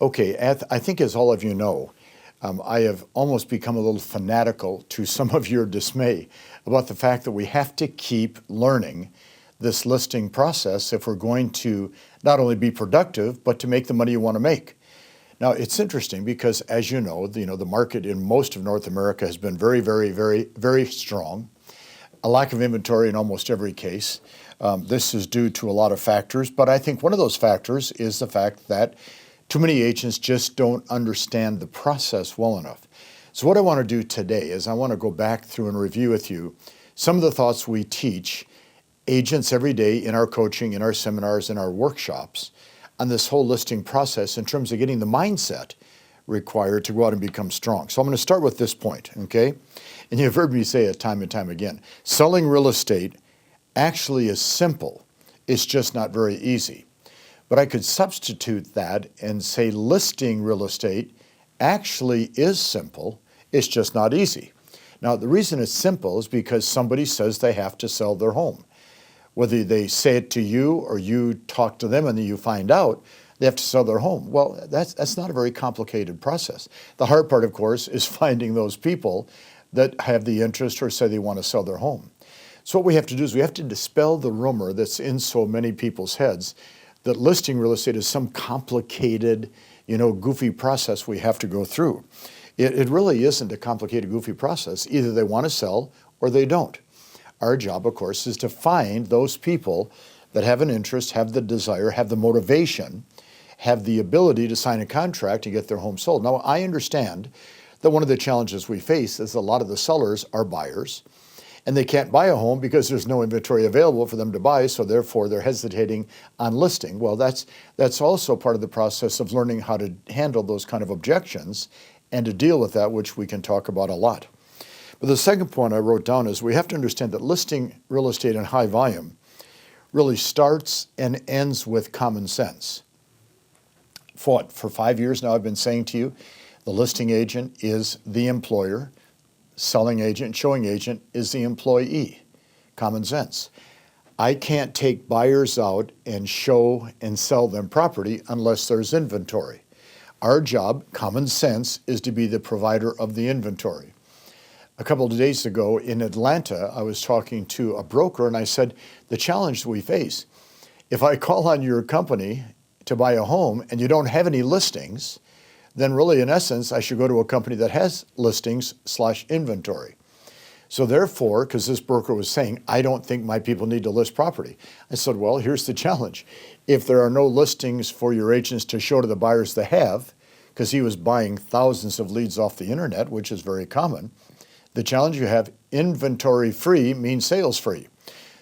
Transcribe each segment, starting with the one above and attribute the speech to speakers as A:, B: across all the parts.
A: Okay, I think as all of you know, I have almost become a little fanatical to some of your dismay about the fact that we have to keep learning this listing process if we're going to not only be productive, but to make the money you want to make. Now, it's interesting because, as you know, the market in most of North America has been very, very, very, very strong. A lack of inventory in almost every case. This is due to a lot of factors, but I think one of those factors is the fact that too many agents just don't understand the process well enough. So what I want to do today is I want to go back through and review with you some of the thoughts we teach agents every day in our coaching, in our seminars, in our workshops on this whole listing process in terms of getting the mindset required to go out and become strong. So I'm going to start with this point, okay? And you've heard me say it time and time again. Selling real estate actually is simple. It's just not very easy. But I could substitute that and say listing real estate actually is simple. It's just not easy. Now, the reason it's simple is because somebody says they have to sell their home. Whether they say it to you or you talk to them and then you find out they have to sell their home. Well, that's not a very complicated process. The hard part, of course, is finding those people that have the interest or say they want to sell their home. So what we have to do is we have to dispel the rumor that's in so many people's heads that listing real estate is some complicated, goofy process we have to go through. It really isn't a complicated, goofy process. Either they want to sell or they don't. Our job, of course, is to find those people that have an interest, have the desire, have the motivation, have the ability to sign a contract and get their home sold. Now, I understand that one of the challenges we face is a lot of the sellers are buyers, and they can't buy a home because there's no inventory available for them to buy, so therefore they're hesitating on listing. Well, that's also part of the process of learning how to handle those kind of objections and to deal with that, which we can talk about a lot. But the second point I wrote down is we have to understand that listing real estate in high volume really starts and ends with common sense. For 5 years now, I've been saying to you, the listing agent is the employer. Selling agent, showing agent is the employee. Common sense. I can't take buyers out and show and sell them property unless there's inventory. Our job, common sense, is to be the provider of the inventory. A couple of days ago in Atlanta, I was talking to a broker and I said, the challenge we face, if I call on your company to buy a home and you don't have any listings, then really, in essence, I should go to a company that has listings/inventory. So therefore, because this broker was saying, I don't think my people need to list property. I said, well, here's the challenge. If there are no listings for your agents to show to the buyers they have, because he was buying thousands of leads off the internet, which is very common, the challenge you have, inventory free means sales free.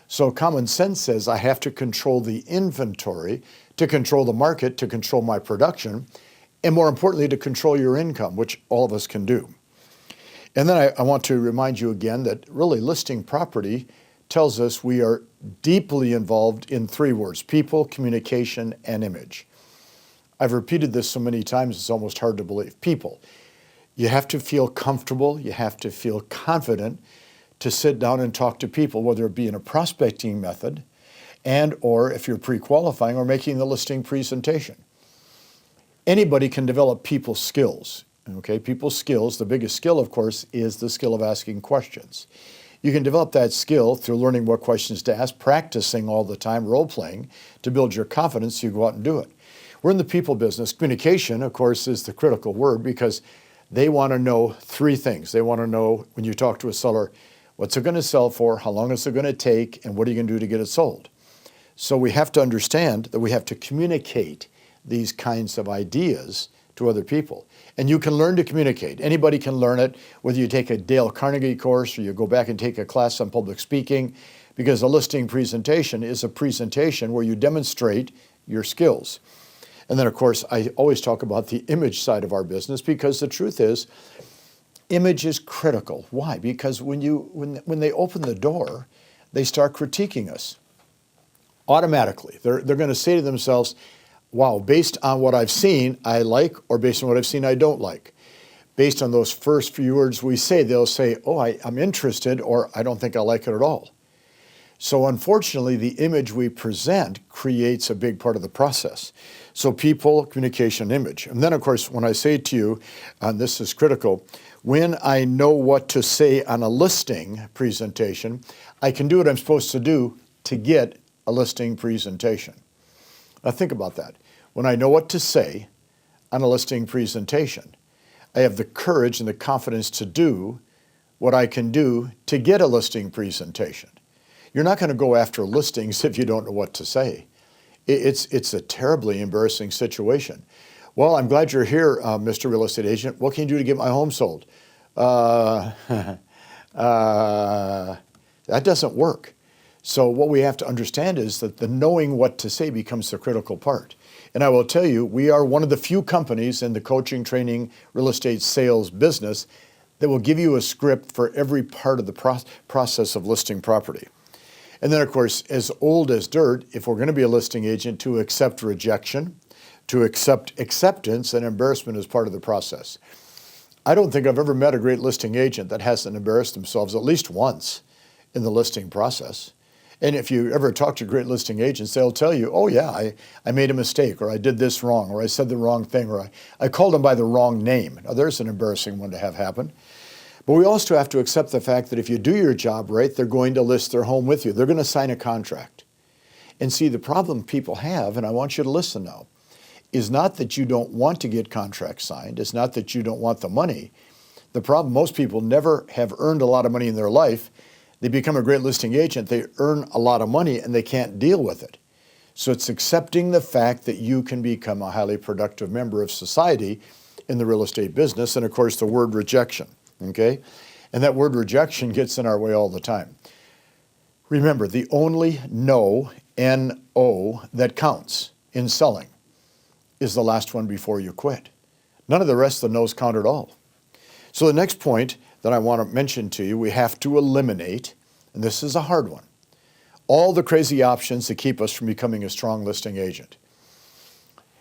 A: So common sense says I have to control the inventory, to control the market, to control my production, and more importantly, to control your income, which all of us can do. And then I want to remind you again that really listing property tells us we are deeply involved in three words: people, communication, and image. I've repeated this so many times, it's almost hard to believe. People. You have to feel comfortable, you have to feel confident to sit down and talk to people, whether it be in a prospecting method and or if you're pre-qualifying or making the listing presentation. Anybody can develop people skills, okay? People skills, the biggest skill, of course, is the skill of asking questions. You can develop that skill through learning what questions to ask, practicing all the time, role-playing, to build your confidence, you go out and do it. We're in the people business. Communication, of course, is the critical word because they want to know three things. They want to know, when you talk to a seller, what's it going to sell for, how long is it going to take, and what are you going to do to get it sold? So we have to understand that we have to communicate these kinds of ideas to other people. And you can learn to communicate. Anybody can learn it, whether you take a Dale Carnegie course or you go back and take a class on public speaking, because a listing presentation is a presentation where you demonstrate your skills. And then, of course, I always talk about the image side of our business because the truth is, image is critical. Why? Because when they open the door, they start critiquing us automatically. They're going to say to themselves, wow, based on what I've seen, I like, or based on what I've seen, I don't like. Based on those first few words we say, they'll say, oh, I'm interested, or I don't think I like it at all. So unfortunately, the image we present creates a big part of the process. So people, communication, image. And then, of course, when I say to you, and this is critical, when I know what to say on a listing presentation, I can do what I'm supposed to do to get a listing presentation. Now think about that. When I know what to say on a listing presentation, I have the courage and the confidence to do what I can do to get a listing presentation. You're not going to go after listings if you don't know what to say. It's a terribly embarrassing situation. Well, I'm glad you're here, Mr. Real Estate Agent. What can you do to get my home sold? That doesn't work. So what we have to understand is that the knowing what to say becomes the critical part. And I will tell you, we are one of the few companies in the coaching, training, real estate sales business that will give you a script for every part of the process of listing property. And then, of course, as old as dirt, if we're going to be a listing agent, to accept rejection, to accept acceptance and embarrassment as part of the process. I don't think I've ever met a great listing agent that hasn't embarrassed themselves at least once in the listing process. And if you ever talk to great listing agents, they'll tell you, oh yeah, I made a mistake, or I did this wrong, or I said the wrong thing, or I called them by the wrong name. Now there's an embarrassing one to have happen. But we also have to accept the fact that if you do your job right, they're going to list their home with you. They're going to sign a contract. And see, the problem people have, and I want you to listen now, is not that you don't want to get contracts signed. It's not that you don't want the money. The problem, most people never have earned a lot of money in their life. They become a great listing agent, they earn a lot of money, and they can't deal with it. So it's accepting the fact that you can become a highly productive member of society in the real estate business, and of course the word rejection, okay? And that word rejection gets in our way all the time. Remember, the only no, N-O, that counts in selling is the last one before you quit. None of the rest of the no's count at all. So the next point that I want to mention to you, we have to eliminate, and this is a hard one, all the crazy options that keep us from becoming a strong listing agent.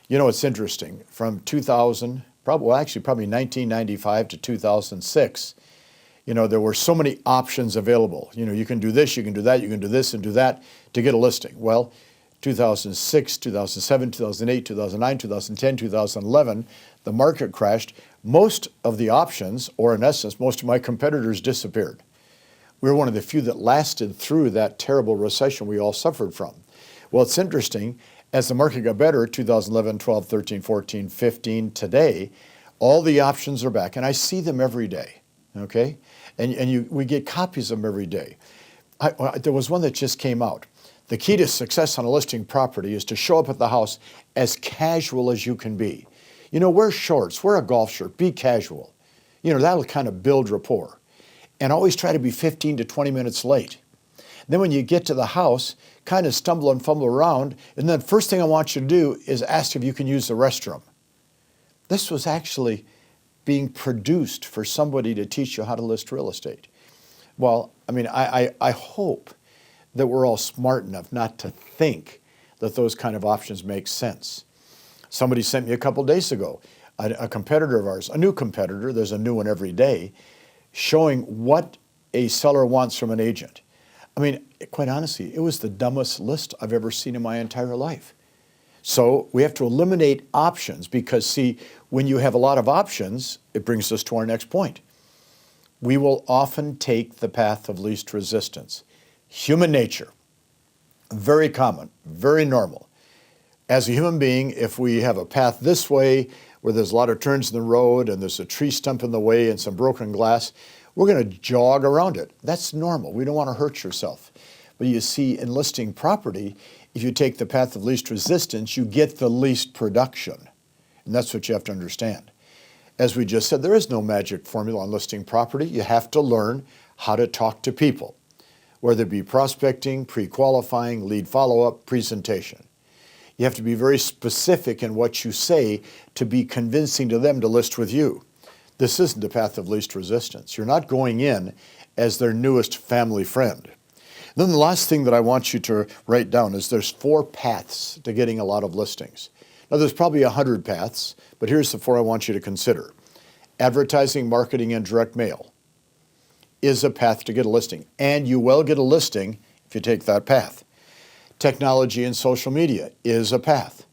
A: You know, it's interesting. From 2000, probably 1995 to 2006, you know, there were so many options available. You know, you can do this, you can do that, you can do this and do that to get a listing. Well, 2006, 2007, 2008, 2009, 2010, 2011, the market crashed. Most of the options, or in essence, most of my competitors disappeared. We were one of the few that lasted through that terrible recession we all suffered from. Well, it's interesting, as the market got better, 2011, 12, 13, 14, 15, today, all the options are back, and I see them every day, okay? We get copies of them every day. There was one that just came out. The key to success on a listing property is to show up at the house as casual as you can be. You know, wear shorts, wear a golf shirt, be casual. You know, that'll kind of build rapport. And always try to be 15 to 20 minutes late. Then when you get to the house, kind of stumble and fumble around, and then first thing I want you to do is ask if you can use the restroom. This was actually being produced for somebody to teach you how to list real estate. Well, I mean, I hope that we're all smart enough not to think that those kind of options make sense. Somebody sent me a couple days ago, a competitor of ours, a new competitor, there's a new one every day, showing what a seller wants from an agent. I mean, quite honestly, it was the dumbest list I've ever seen in my entire life. So we have to eliminate options because, see, when you have a lot of options, it brings us to our next point. We will often take the path of least resistance. Human nature, very common, very normal. As a human being, if we have a path this way where there's a lot of turns in the road and there's a tree stump in the way and some broken glass, we're going to jog around it. That's normal. We don't want to hurt yourself. But you see, in listing property, if you take the path of least resistance, you get the least production. And that's what you have to understand. As we just said, there is no magic formula on listing property. You have to learn how to talk to people, whether it be prospecting, pre-qualifying, lead follow-up, presentation. You have to be very specific in what you say to be convincing to them to list with you. This isn't the path of least resistance. You're not going in as their newest family friend. And then the last thing that I want you to write down is there's 4 paths to getting a lot of listings. Now there's probably 100 paths, but here's the 4 I want you to consider. Advertising, marketing, and direct mail is a path to get a listing. And you will get a listing if you take that path. Technology and social media is a path.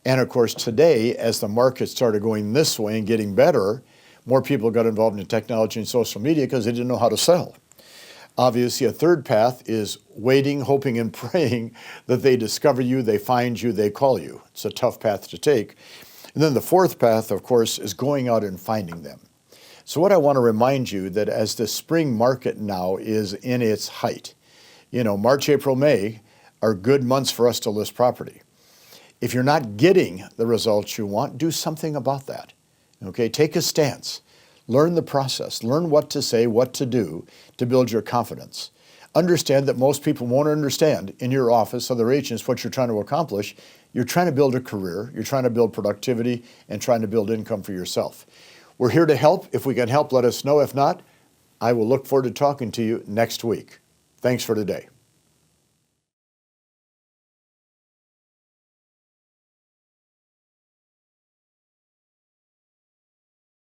A: And of course, today, as the market started going this way and getting better, more people got involved in technology and social media because they didn't know how to sell. Obviously, a third path is waiting, hoping, and praying that they discover you, they find you, they call you. It's a tough path to take. And then the fourth path, of course, is going out and finding them. So what I want to remind you that as the spring market now is in its height, March, April, May are good months for us to list property. If you're not getting the results you want, do something about that. Okay, take a stance. Learn the process. Learn what to say, what to do to build your confidence. Understand that most people won't understand in your office, other agents, what you're trying to accomplish. You're trying to build a career. You're trying to build productivity and trying to build income for yourself. We're here to help. If we can help, let us know. If not, I will look forward to talking to you next week. Thanks for today.